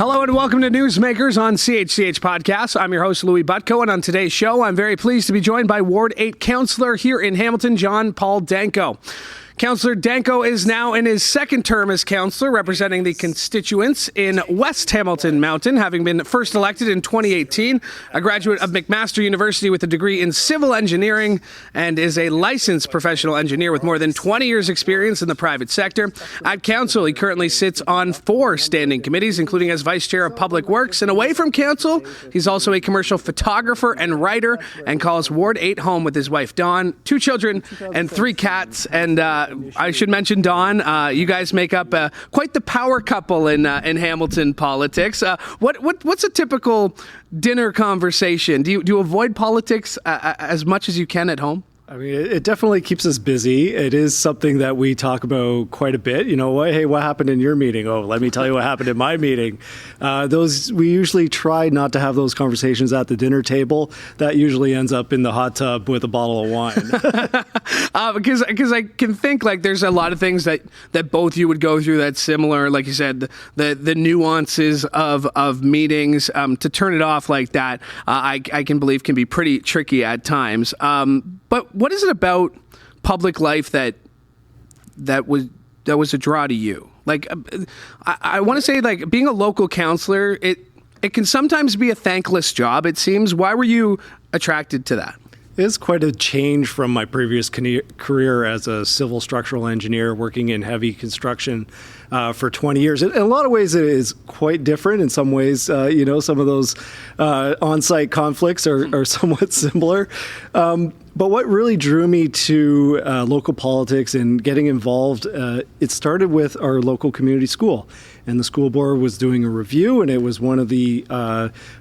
Hello and welcome to Newsmakers on CHCH Podcast. I'm your host, Louie Butko, and on today's show, I'm very pleased to be joined by Ward 8 Councillor here in Hamilton, John Paul Danko. Councillor Danko is now in his second term as councillor, representing the constituents in West Hamilton Mountain, having been first elected in 2018, a graduate of McMaster University with a degree in civil engineering, and is a licensed professional engineer with more than 20 years' experience in the private sector. At council, he currently sits on 4 standing committees, including as vice chair of public works. And away from council, he's also a commercial photographer and writer, and calls Ward 8 home with his wife Dawn, 2 children, and 3 cats. And I should mention, Dawn, you guys make up quite the power couple in Hamilton politics. What's a typical dinner conversation? Do you avoid politics as much as you can at home? I mean, it definitely keeps us busy. It is something that we talk about quite a bit. You know, hey, what happened in your meeting? Oh, let me tell you what happened in my meeting. We usually try not to have those conversations at the dinner table. That usually ends up in the hot tub with a bottle of wine. Because I can think like there's a lot of things that both you would go through that's similar. Like you said, the nuances of meetings, to turn it off like that, I can believe can be pretty tricky at times. But what is it about public life that was a draw to you? Like, I want to say, like, being a local councillor, it can sometimes be a thankless job, it seems. Why were you attracted to that? It is quite a change from my previous career as a civil structural engineer working in heavy construction for 20 years. In a lot of ways, it is quite different. In some ways, some of those on-site conflicts are somewhat similar. But what really drew me to local politics and getting involved, it started with our local community school. And the school board was doing a review, and it was one of the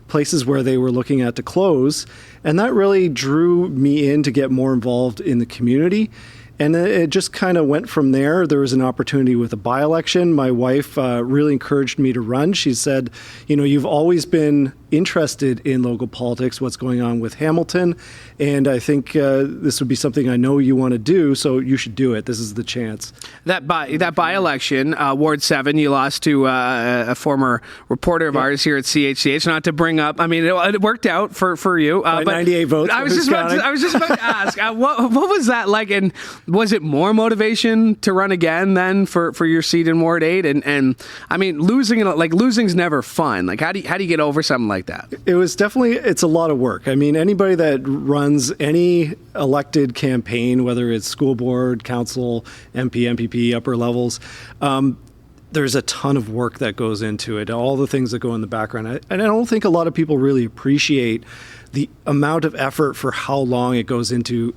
places where they were looking at to close. And that really drew me in to get more involved in the community. And it just kind of went from there. There was an opportunity with a by-election. My wife really encouraged me to run. She said, you've always been interested in local politics, what's going on with Hamilton. And I think this would be something I know you want to do, so you should do it. This is the chance. That by-election, Ward 7, you lost to a former reporter of ours here at CHCH. Not to bring up, I mean, it worked out for you. But 98 votes. I was just about to ask, what was that like? And was it more motivation to run again then for your seat in Ward 8? And I mean, losing's never fun. Like, how do you get over something like that? It was definitely, it's a lot of work. I mean, anybody that runs any elected campaign, whether it's school board, council, MP, MPP, upper levels, there's a ton of work that goes into it, all the things that go in the background. And I don't think a lot of people really appreciate the amount of effort for how long it goes into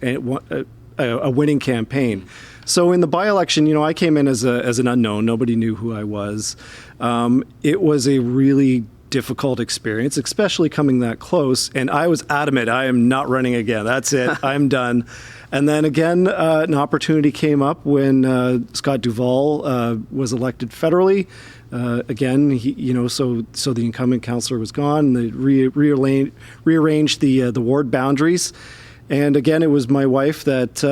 a winning campaign. So in the by-election, I came in as an unknown. Nobody knew who I was. It was a really difficult experience, especially coming that close. And I was adamant, I am not running again. That's it. I'm done. And then again, an opportunity came up when Scott Duvall was elected federally. Again, so the incumbent councillor was gone. They rearranged the ward boundaries. And again, it was my wife that,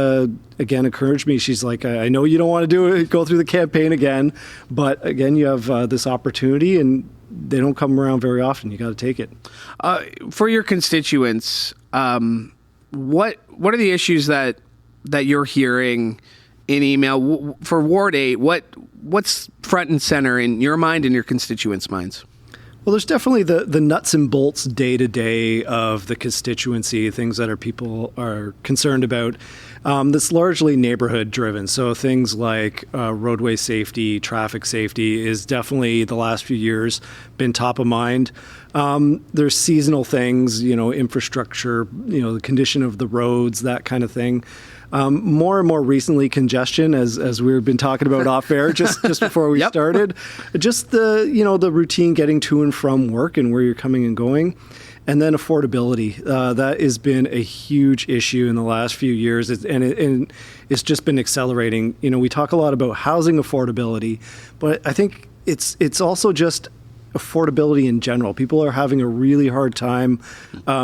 again, encouraged me. She's like, I know you don't want to go through the campaign again, but again, you have this opportunity and they don't come around very often. You got to take it. For your constituents, what are the issues that you're hearing in email for Ward 8? What's front and center in your mind and your constituents' minds? Well, there's definitely the nuts and bolts day-to-day of the constituency, things that people are concerned about. That's largely neighborhood-driven. So things like roadway safety, traffic safety is definitely, the last few years, been top of mind. There's seasonal things, infrastructure, the condition of the roads, that kind of thing. More and more recently, congestion, as we've been talking about off air just before we started. Just the routine getting to and from work and where you're coming and going. And then affordability. That has been a huge issue in the last few years, and it's just been accelerating. We talk a lot about housing affordability, but I think it's also just affordability in general. People are having a really hard time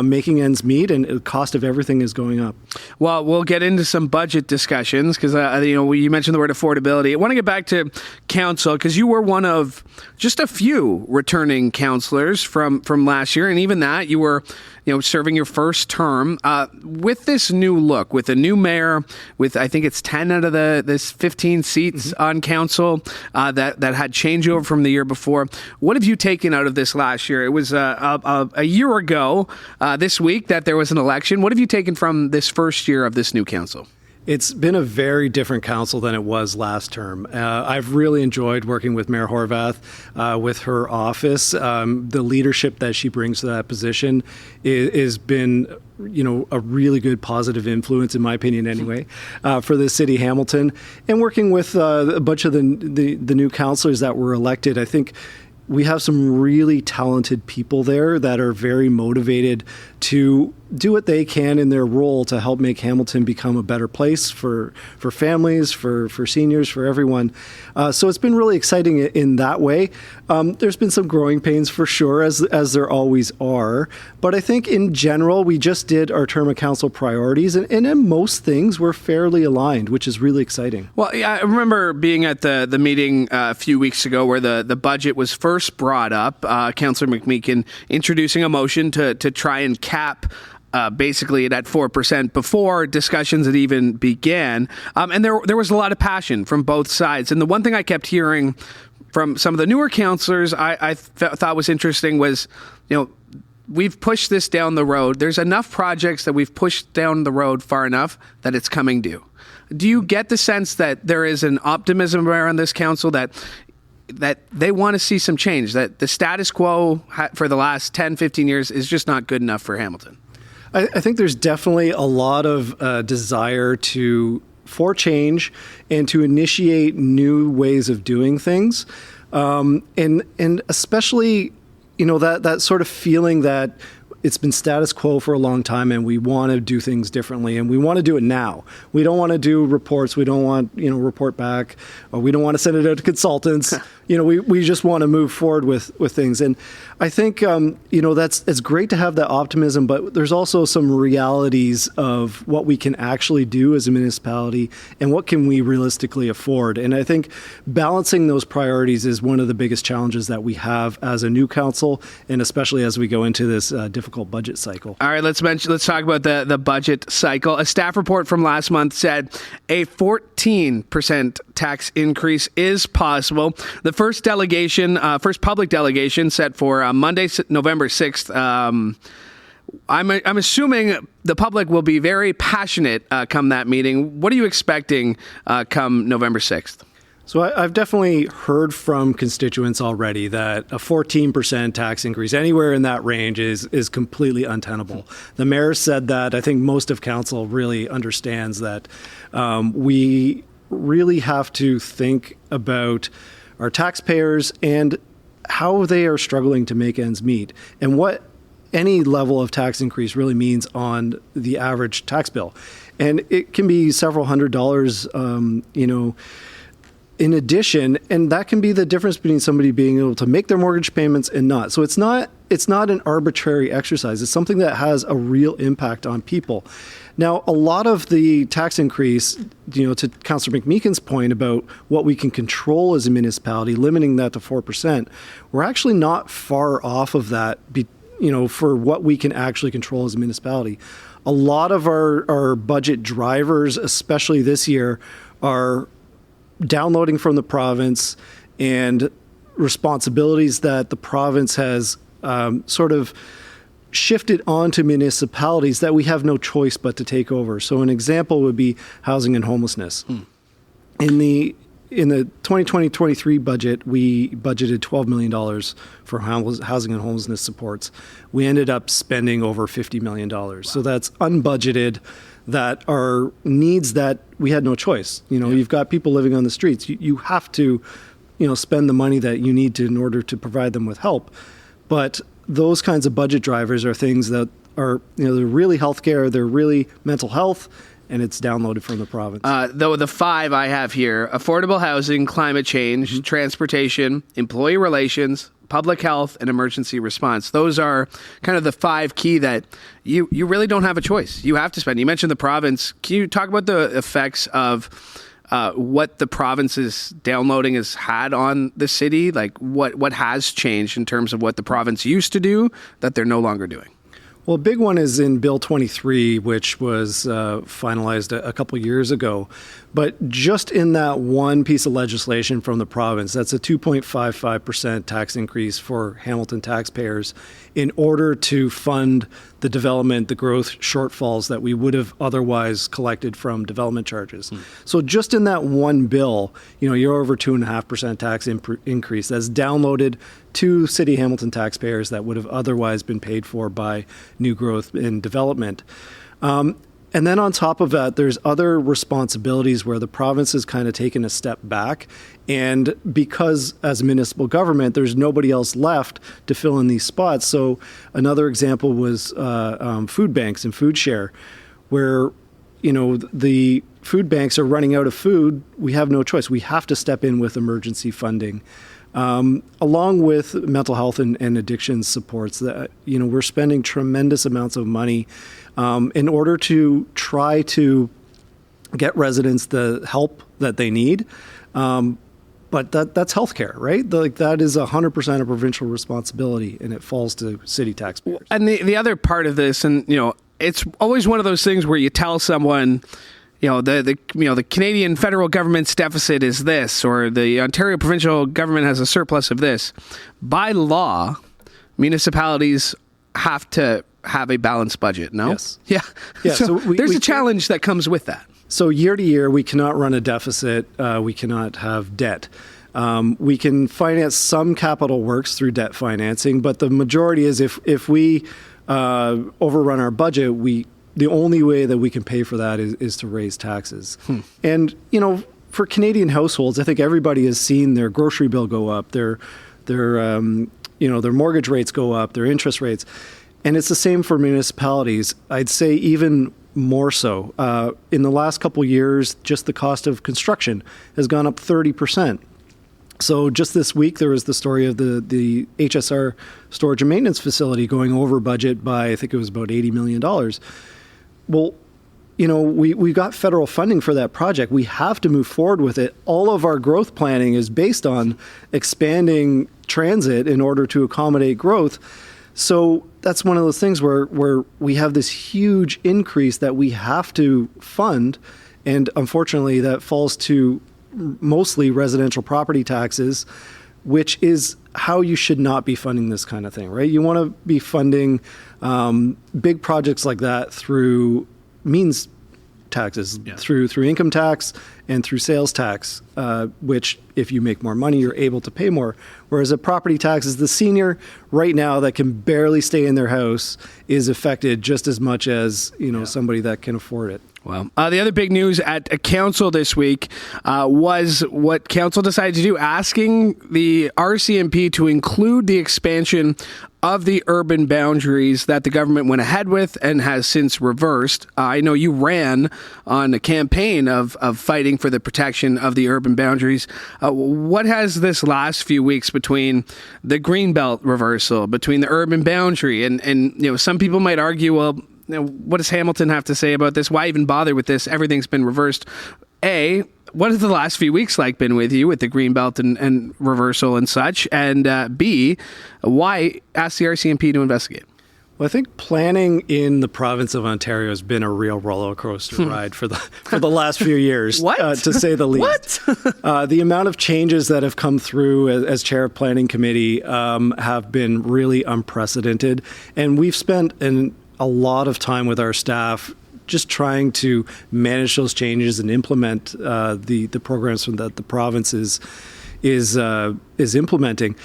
making ends meet, and the cost of everything is going up. Well, we'll get into some budget discussions because you mentioned the word affordability. I want to get back to council because you were one of just a few returning councillors from last year, and even that you were serving your first term. With this new look, with a new mayor, with I think it's 10 out of this 15 seats on council that had changeover from the year before. What have you taken out of this last year? It was a year ago this week that there was an election. What have you taken from this first year of this new council? It's been a very different council than it was last term. I've really enjoyed working with Mayor Horvath, with her office. The leadership that she brings to that position has been, a really good positive influence, in my opinion anyway, for the city of Hamilton. And working with a bunch of the new councillors that were elected, I think we have some really talented people there that are very motivated to do what they can in their role to help make Hamilton become a better place for families, for seniors, for everyone. So it's been really exciting in that way. There's been some growing pains for sure, as there always are. But I think in general, we just did our term of council priorities, and in most things, we're fairly aligned, which is really exciting. Well, yeah, I remember being at the meeting a few weeks ago where the budget was first brought up. Councillor McMeekin introducing a motion to try and cap basically at 4% before discussions had even began. And there was a lot of passion from both sides. And the one thing I kept hearing from some of the newer councillors I thought was interesting was, we've pushed this down the road. There's enough projects that we've pushed down the road far enough that it's coming due. Do you get the sense that there is an optimism around this council that they want to see some change, that the status quo for the last 10, 15 years is just not good enough for Hamilton? I think there's definitely a lot of desire for change and to initiate new ways of doing things. And especially, that sort of feeling that it's been status quo for a long time and we want to do things differently and we want to do it now. We don't want to do reports. We don't want, report back, or we don't want to send it out to consultants. We just want to move forward with things. And I think, it's great to have that optimism, but there's also some realities of what we can actually do as a municipality and what can we realistically afford. And I think balancing those priorities is one of the biggest challenges that we have as a new council, and especially as we go into this difficult budget cycle. All right, let's talk about the budget cycle. A staff report from last month said a 14% tax increase is possible. The first public delegation set for Monday, November 6th. I'm assuming the public will be very passionate come that meeting. What are you expecting come November 6th? So I've definitely heard from constituents already that a 14% tax increase anywhere in that range is completely untenable. The mayor said that. I think most of council really understands that we really have to think about our taxpayers and how they are struggling to make ends meet and what any level of tax increase really means on the average tax bill. And it can be several $100s, in addition, and that can be the difference between somebody being able to make their mortgage payments and not. So it's not an arbitrary exercise. It's something that has a real impact on people. Now, a lot of the tax increase, to Councillor McMeekin's point about what we can control as a municipality, limiting that to 4%, we're actually not far off of that, for what we can actually control as a municipality. A lot of our budget drivers, especially this year, are downloading from the province and responsibilities that the province has sort of shifted onto municipalities that we have no choice but to take over. So an example would be housing and homelessness. In the 2020-23 budget, we budgeted $12 million for housing and homelessness supports. We ended up spending over $50 million. Wow. So that's unbudgeted. That are needs that we had no choice. You've got people living on the streets. You have to, spend the money that you need to in order to provide them with help. But those kinds of budget drivers are things that are, they're really healthcare, they're really mental health, and it's downloaded from the province. Though the 5 I have here: affordable housing, climate change, transportation, employee relations, public health, and emergency response. Those are kind of the 5 key that you really don't have a choice. You have to spend. You mentioned the province. Can you talk about the effects of what the province's downloading has had on the city? Like what has changed in terms of what the province used to do that they're no longer doing? Well, a big one is in Bill 23, which was finalized a couple years ago. But just in that one piece of legislation from the province, that's a 2.55% tax increase for Hamilton taxpayers in order to fund the development, the growth shortfalls that we would have otherwise collected from development charges. So just in that one bill, you're over 2.5% tax increase that's downloaded to City Hamilton taxpayers that would have otherwise been paid for by new growth and development. And then on top of that, there's other responsibilities where the province has kind of taken a step back. And because as a municipal government, there's nobody else left to fill in these spots. So another example was food banks and food share, where, the food banks are running out of food. We have no choice. We have to step in with emergency funding. Along with mental health and addiction supports that, we're spending tremendous amounts of money in order to try to get residents the help that they need. But that's healthcare, right? That is 100% a provincial responsibility, and it falls to city taxpayers. And the other part of this, and it's always one of those things where you tell someone, the Canadian federal government's deficit is this, or the Ontario provincial government has a surplus of this. By law, municipalities have to have a balanced budget, no? Yes. Yeah. So there's a challenge that comes with that. So year to year, we cannot run a deficit. We cannot have debt. We can finance some capital works through debt financing, but the majority is if we overrun our budget, the only way that we can pay for that is to raise taxes. And, for Canadian households, I think everybody has seen their grocery bill go up, their mortgage rates go up, their interest rates. And it's the same for municipalities. I'd say even more so. In the last couple of years, just the cost of construction has gone up 30%. So just this week, there was the story of the HSR storage and maintenance facility going over budget by, I think it was about $80 million. Well, we got federal funding for that project. We have to move forward with it. All of our growth planning is based on expanding transit in order to accommodate growth. So that's one of those things where we have this huge increase that we have to fund. And unfortunately, that falls to mostly residential property taxes, which is how you should not be funding this kind of thing, right? You want to be funding big projects like that through means taxes, through income tax and through sales tax, which if you make more money, you're able to pay more. Whereas a property tax is the senior right now that can barely stay in their house is affected just as much as somebody that can afford it. Well, the other big news at council this week was what council decided to do, asking the RCMP to include the expansion of the urban boundaries that the government went ahead with and has since reversed. I know you ran on a campaign of fighting for the protection of the urban boundaries. What has this last few weeks between the Greenbelt reversal, between the urban boundary, and some people might argue, well, what does Hamilton have to say about this? Why even bother with this? Everything's been reversed. A, what has the last few weeks been with you with the Greenbelt and reversal and such? And B, why ask the RCMP to investigate? Well, I think planning in the province of Ontario has been a real roller coaster ride for the last few years, to say the least. The amount of changes that have come through as chair of planning committee have been really unprecedented, and we've spent a lot of time with our staff just trying to manage those changes and implement the programs that the province is implementing.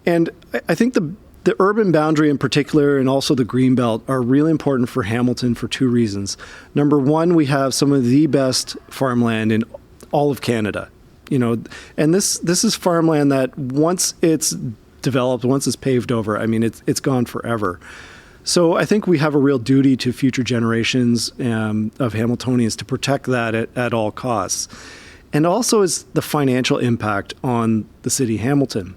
And I think the urban boundary in particular and also the Greenbelt are really important for Hamilton for two reasons. Number one, we have some of the best farmland in all of Canada. And this is farmland that once it's developed, once it's paved over, it's gone forever. So I think we have a real duty to future generations of Hamiltonians to protect that at all costs. And also is the financial impact on the city of Hamilton.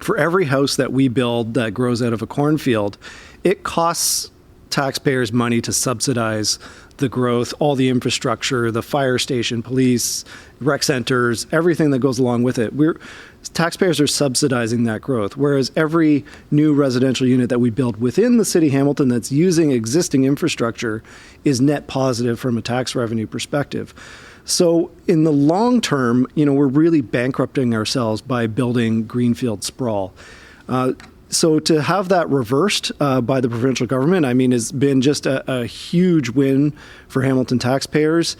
for every house that we build that grows out of a cornfield, it costs taxpayers money to subsidize the growth, all the infrastructure, the fire station, police, rec centers, everything that goes along with it. Taxpayers are subsidizing that growth, whereas every new residential unit that we build within the city of Hamilton that's using existing infrastructure is net positive from a tax revenue perspective. So in the long term, we're really bankrupting ourselves by building greenfield sprawl. So to have that reversed by the provincial government, has been just a huge win for Hamilton taxpayers.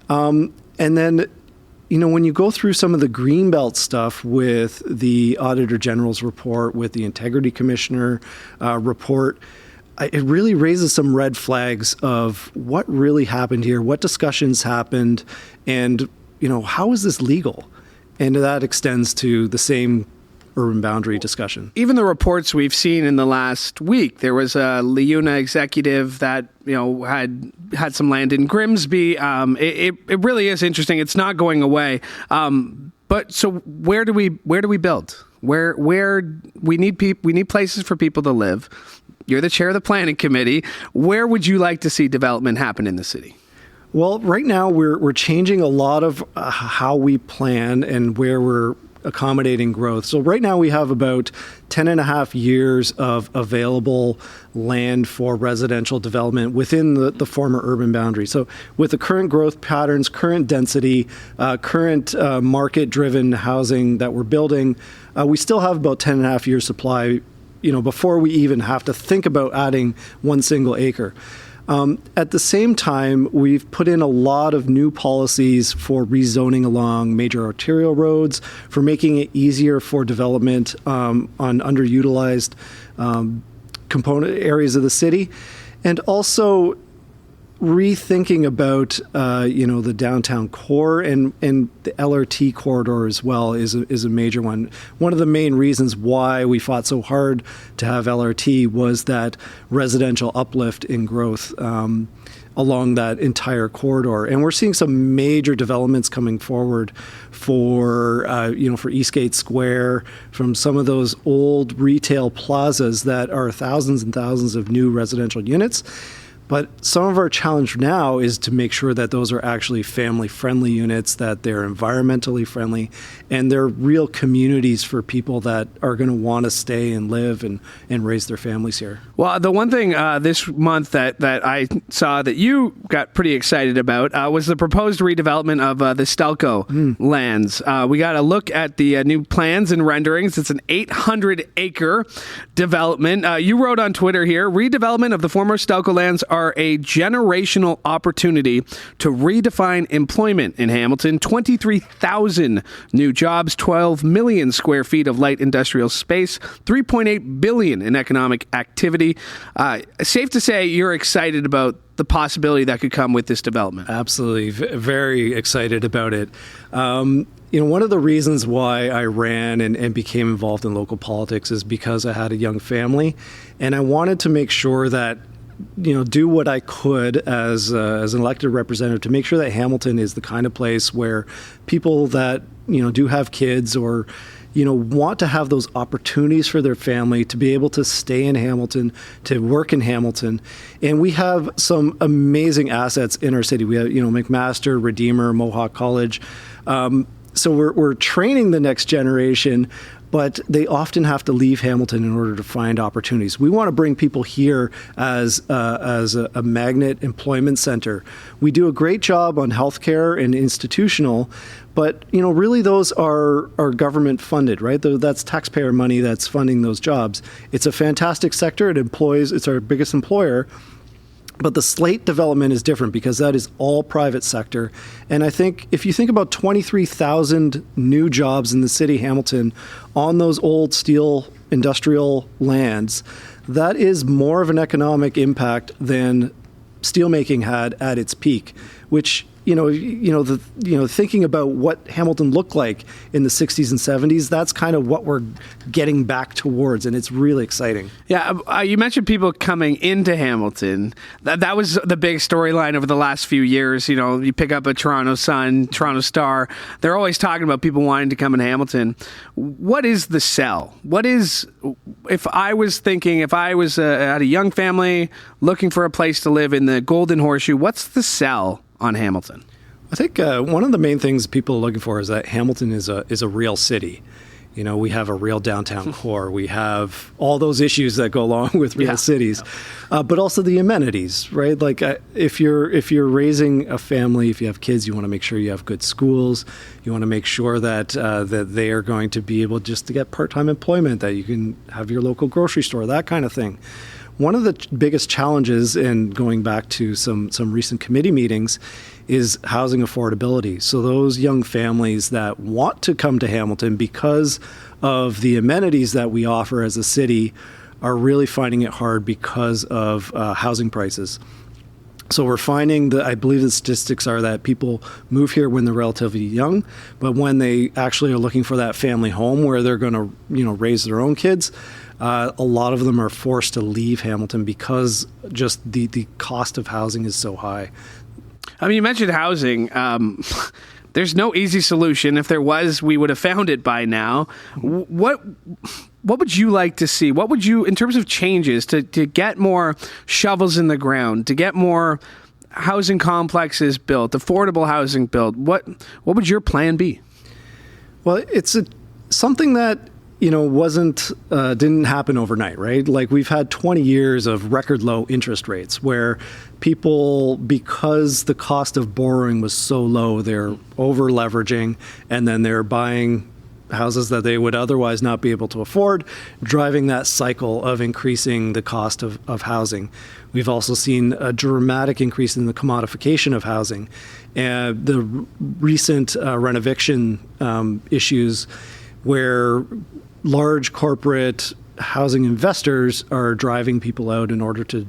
And then, when you go through some of the Greenbelt stuff with the Auditor General's report, with the Integrity Commissioner report, it really raises some red flags of what really happened here, what discussions happened, and, how is this legal? And that extends to the same urban boundary discussion. Even the reports we've seen in the last week, there was a Leuna executive that had some land in Grimsby. It really is interesting. It's not going away. But so where do we build? Where we need places for people to live. You're the chair of the planning committee. Where would you like to see development happen in the city? Well, right now we're changing a lot of how we plan and where we're accommodating growth. So right now we have about 10 and a half years of available land for residential development within the former urban boundary. So with the current growth patterns, current density, current market-driven housing that we're building, we still have about 10 and a half years supply, before we even have to think about adding one single acre. At the same time, we've put in a lot of new policies for rezoning along major arterial roads, for making it easier for development on underutilized component areas of the city, and also rethinking about the downtown core and the LRT corridor as well is a major one. One of the main reasons why we fought so hard to have LRT was that residential uplift in growth along that entire corridor, and we're seeing some major developments coming forward for Eastgate Square, from some of those old retail plazas that are thousands and thousands of new residential units. But some of our challenge now is to make sure that those are actually family-friendly units, that they're environmentally friendly, and they're real communities for people that are going to want to stay and live and raise their families here. Well, the one thing this month that I saw that you got pretty excited about was the proposed redevelopment of the Stelco lands. We got a look at the new plans and renderings. It's an 800-acre development. You wrote on Twitter here, redevelopment of the former Stelco lands are a generational opportunity to redefine employment in Hamilton. 23,000 new jobs, 12 million square feet of light industrial space, 3.8 billion in economic activity. Safe to say you're excited about the possibility that could come with this development. Absolutely. Very excited about it. One of the reasons why I ran and became involved in local politics is because I had a young family, and I wanted to make sure that do what I could as an elected representative to make sure that Hamilton is the kind of place where people that, do have kids or, want to have those opportunities for their family to be able to stay in Hamilton, to work in Hamilton. And we have some amazing assets in our city. We have, McMaster, Redeemer, Mohawk College. So we're training the next generation, but they often have to leave Hamilton in order to find opportunities. We want to bring people here as a magnet employment center. We do a great job on healthcare and institutional, but really those are government funded, right? That's taxpayer money that's funding those jobs. It's a fantastic sector. It's our biggest employer. But the Slate development is different because that is all private sector. And I think if you think about 23,000 new jobs in the city of Hamilton on those old steel industrial lands, that is more of an economic impact than steelmaking had at its peak, which thinking about what Hamilton looked like in the 60s and 70s, that's kind of what we're getting back towards, and it's really exciting. Yeah, you mentioned people coming into Hamilton. That was the big storyline over the last few years. You pick up a Toronto Sun, Toronto Star, they're always talking about people wanting to come in Hamilton. What is the sell? If I was at a young family looking for a place to live in the Golden Horseshoe, what's the sell on Hamilton? I think one of the main things people are looking for is that Hamilton is a real city. We have a real downtown core. We have all those issues that go along with real cities, but also the amenities, right? Like if you're raising a family, if you have kids, you want to make sure you have good schools. You want to make sure that they are going to be able just to get part-time employment, that you can have your local grocery store, that kind of thing. One of the biggest challenges, in going back to some recent committee meetings, is housing affordability. So those young families that want to come to Hamilton because of the amenities that we offer as a city are really finding it hard because of housing prices. So we're finding that, I believe the statistics are that people move here when they're relatively young, but when they actually are looking for that family home where they're going to, raise their own kids, a lot of them are forced to leave Hamilton because just the cost of housing is so high. I mean, you mentioned housing. There's no easy solution. If there was, we would have found it by now. What would you like to see? What would you, in terms of changes, to get more shovels in the ground, to get more housing complexes built, affordable housing built? What would your plan be? Well, it's something that didn't happen overnight, right? Like, we've had 20 years of record low interest rates where people, because the cost of borrowing was so low, they're over leveraging, and then they're buying houses that they would otherwise not be able to afford, driving that cycle of increasing the cost of housing. We've also seen a dramatic increase in the commodification of housing. The recent renoviction issues where large corporate housing investors are driving people out in order to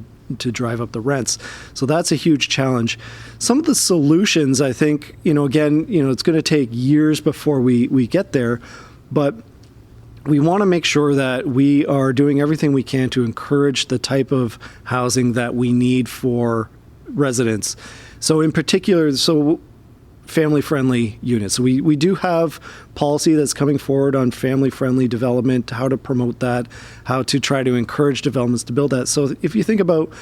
drive up the rents. So that's a huge challenge. Some of the solutions, I think, it's going to take years before we get there, but we want to make sure that we are doing everything we can to encourage the type of housing that we need for residents. So in particular, family-friendly units. So we do have policy that's coming forward on family-friendly development, how to promote that, how to try to encourage developments to build that. So if you think about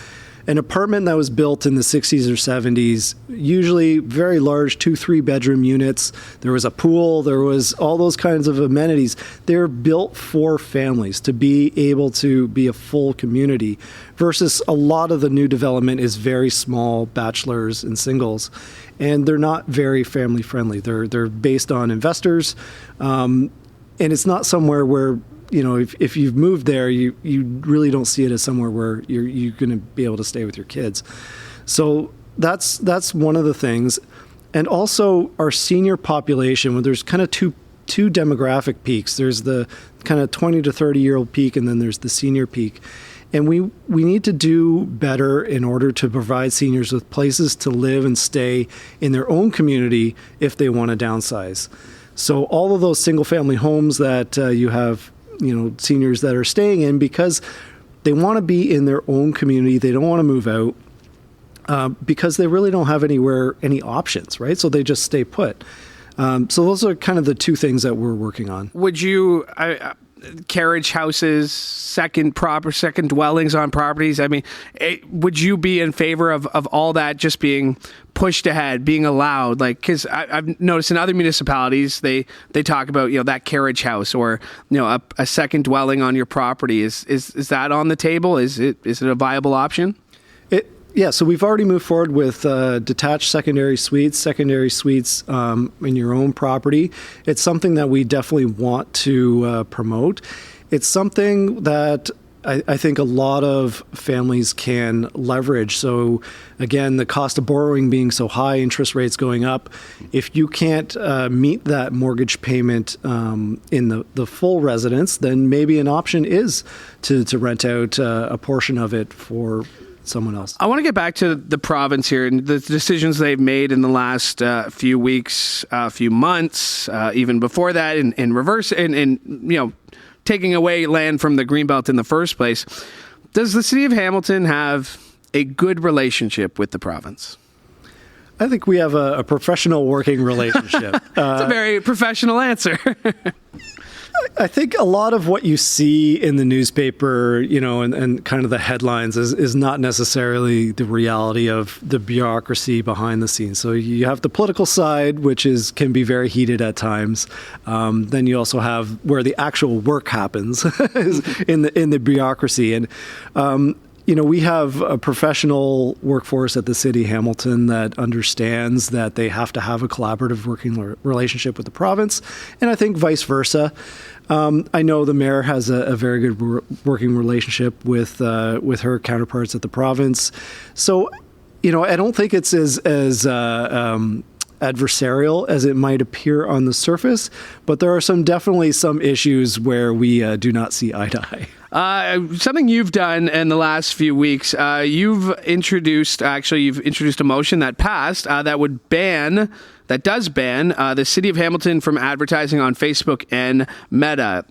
an apartment that was built in the 60s or 70s, usually very large 2-3 bedroom units, there was a pool, there was all those kinds of amenities. They're built for families to be able to be a full community, versus a lot of the new development is very small bachelors and singles, and they're not very family friendly. They're based on investors, and it's not somewhere where, if you've moved there, you really don't see it as somewhere where you're going to be able to stay with your kids. So that's one of the things. And also our senior population, when there's kind of two demographic peaks. There's the kind of 20 to 30-year-old peak, and then there's the senior peak. And we need to do better in order to provide seniors with places to live and stay in their own community if they want to downsize. So all of those single-family homes that you have, seniors that are staying in because they want to be in their own community, they don't want to move out because they really don't have any options, right? So they just stay put. So those are kind of the two things that we're working on. Would you... carriage houses, second dwellings on properties. I mean, would you be in favor of all that just being pushed ahead, being allowed? Like, because I've noticed in other municipalities, they talk about, that carriage house or, a second dwelling on your property. Is that on the table? Is it a viable option? Yeah, so we've already moved forward with detached secondary suites in your own property. It's something that we definitely want to promote. It's something that I think a lot of families can leverage. So again, the cost of borrowing being so high, interest rates going up, if you can't meet that mortgage payment in the full residence, then maybe an option is to rent out a portion of it for someone else. I want to get back to the province here and the decisions they've made in the last few weeks, few months, even before that, in reverse, and taking away land from the Greenbelt in the first place. Does the city of Hamilton have a good relationship with the province? I think we have a professional working relationship. It's a very professional answer. I think a lot of what you see in the newspaper, and kind of the headlines is not necessarily the reality of the bureaucracy behind the scenes. So you have the political side, which can be very heated at times. Then you also have where the actual work happens in the bureaucracy. And we have a professional workforce at the city of Hamilton that understands that they have to have a collaborative working relationship with the province, and I think vice versa. I know the mayor has a very good working relationship with her counterparts at the province. So, I don't think it's as adversarial as it might appear on the surface, but there are definitely some issues where we do not see eye to eye. Something you've done in the last few weeks, you've introduced a motion that passed that does ban the city of Hamilton from advertising on Facebook and Meta.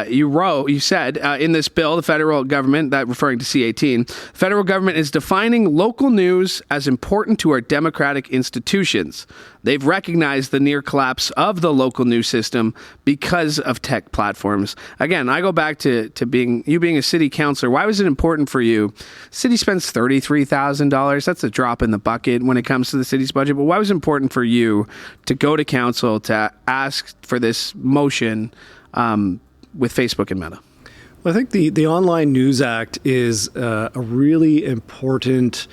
You said in this bill, the federal government, that referring to C-18, the federal government is defining local news as important to our democratic institutions. They've recognized the near collapse of the local news system because of tech platforms. Again, I go back to being a city councillor. Why was it important for you? City spends $33,000. That's a drop in the bucket when it comes to the city's budget. But why was it important for you to go to council to ask for this motion with Facebook and Meta? Well, I think the Online News Act is a really important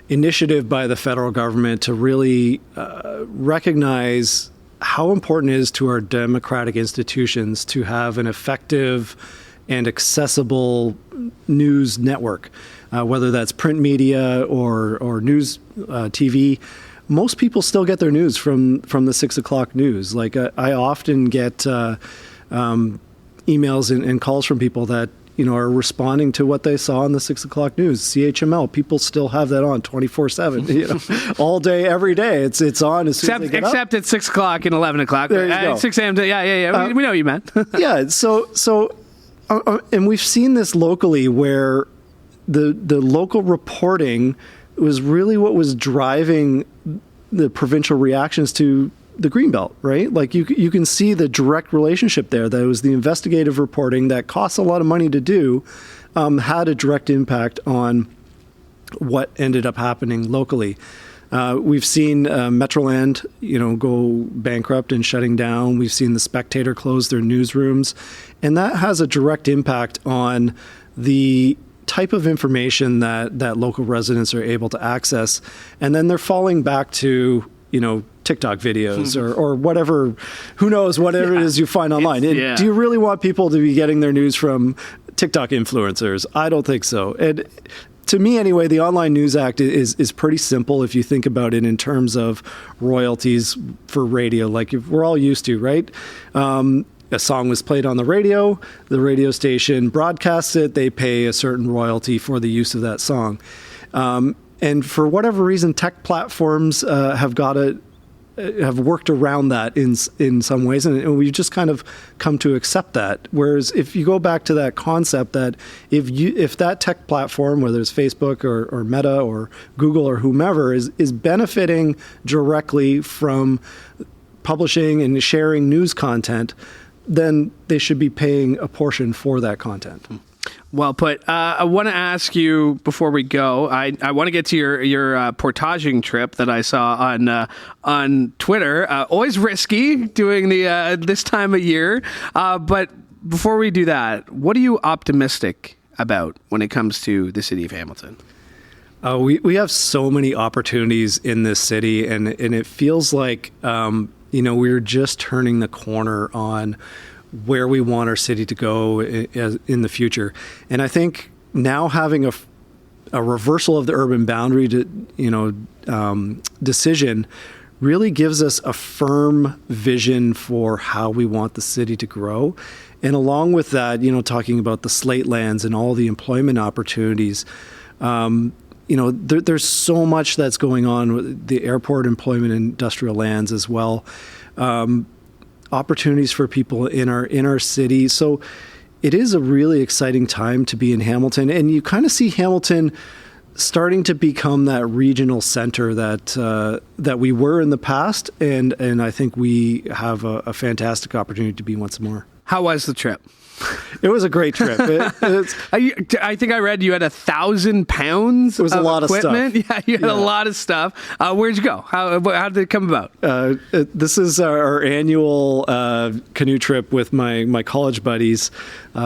initiative by the federal government to really recognize how important it is to our democratic institutions to have an effective and accessible news network, whether that's print media or news TV. Most people still get their news from the 6 o'clock news. Like I often get emails and calls from people that are responding to what they saw on the 6 o'clock news. CHML, people still have that on 24/7, all day, every day. It's on as soon as they get except up. at 6 o'clock and 11 o'clock. There you go. 6 a.m. We know what you meant. Yeah. So, and we've seen this locally where the local reporting was really what was driving the provincial reactions to the Greenbelt, right? Like you can see the direct relationship there. That was the investigative reporting that costs a lot of money to do, had a direct impact on what ended up happening locally. We've seen Metroland, go bankrupt and shutting down. We've seen the Spectator close their newsrooms, and that has a direct impact on the type of information that local residents are able to access. And then they're falling back to, TikTok videos or whatever, who knows, whatever it is you find online. Do you really want people to be getting their news from TikTok influencers? I don't think so. And to me, anyway, the Online News Act is pretty simple if you think about it in terms of royalties for radio, like we're all used to, right? A song was played on the radio station broadcasts it, they pay a certain royalty for the use of that song. And for whatever reason, tech platforms have worked around that in some ways, and we've just kind of come to accept that. Whereas if you go back to that concept that if that tech platform, whether it's Facebook or Meta or Google or whomever, is benefiting directly from publishing and sharing news content, then they should be paying a portion for that content. Well put. I want to ask you before we go. I want to get to your portaging trip that I saw on Twitter. Always risky doing the this time of year. But before we do that, what are you optimistic about when it comes to the city of Hamilton? We have so many opportunities in this city, and it feels like we're just turning the corner on where we want our city to go in the future. And I think now having a reversal of the urban boundary decision really gives us a firm vision for how we want the city to grow. And along with that, talking about the slate lands and all the employment opportunities, there's so much that's going on with the airport, employment, industrial lands as well. Opportunities for people in our city. So it is a really exciting time to be in Hamilton, and you kind of see Hamilton starting to become that regional center that we were in the past, and I think we have a fantastic opportunity to be once more. How was the trip? It was a great trip. I think I read you had 1,000 pounds. It was a lot equipment. of stuff. Yeah, you had a lot of stuff. Where'd you go? How did it come about? This is our annual canoe trip with my college buddies.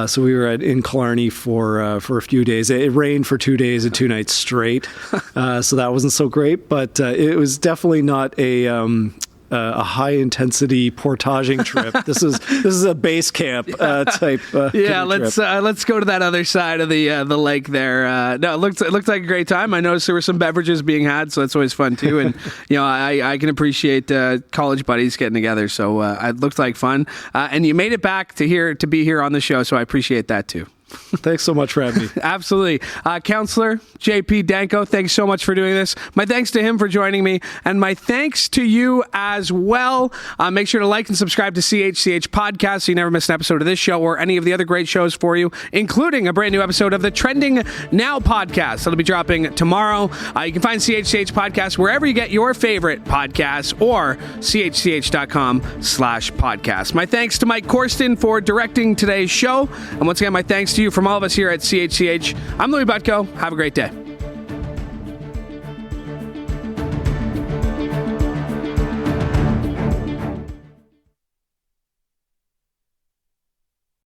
So we were in Killarney for a few days. It rained for 2 days and 2 nights straight, so that wasn't so great. But it was definitely not a high intensity portaging trip. This is a base camp type. Let's go to that other side of the lake there. No, it looked like a great time. I noticed there were some beverages being had, so that's always fun too. And I can appreciate college buddies getting together. So it looked like fun. And you made it back to be here on the show, so I appreciate that too. Thanks so much for having me. Absolutely. Councillor JP Danko, thanks so much for doing this. My thanks to him for joining me, and my thanks to you as well. Make sure to like and subscribe to CHCH Podcast so you never miss an episode of this show or any of the other great shows for you, including a brand new episode of the Trending Now podcast that'll be dropping tomorrow. You can find CHCH Podcast wherever you get your favorite podcasts or chch.com/podcast. My thanks to Mike Corsten for directing today's show. And once again, my thanks to you from all of us here at CHCH. I'm Louie Butko. Have a great day.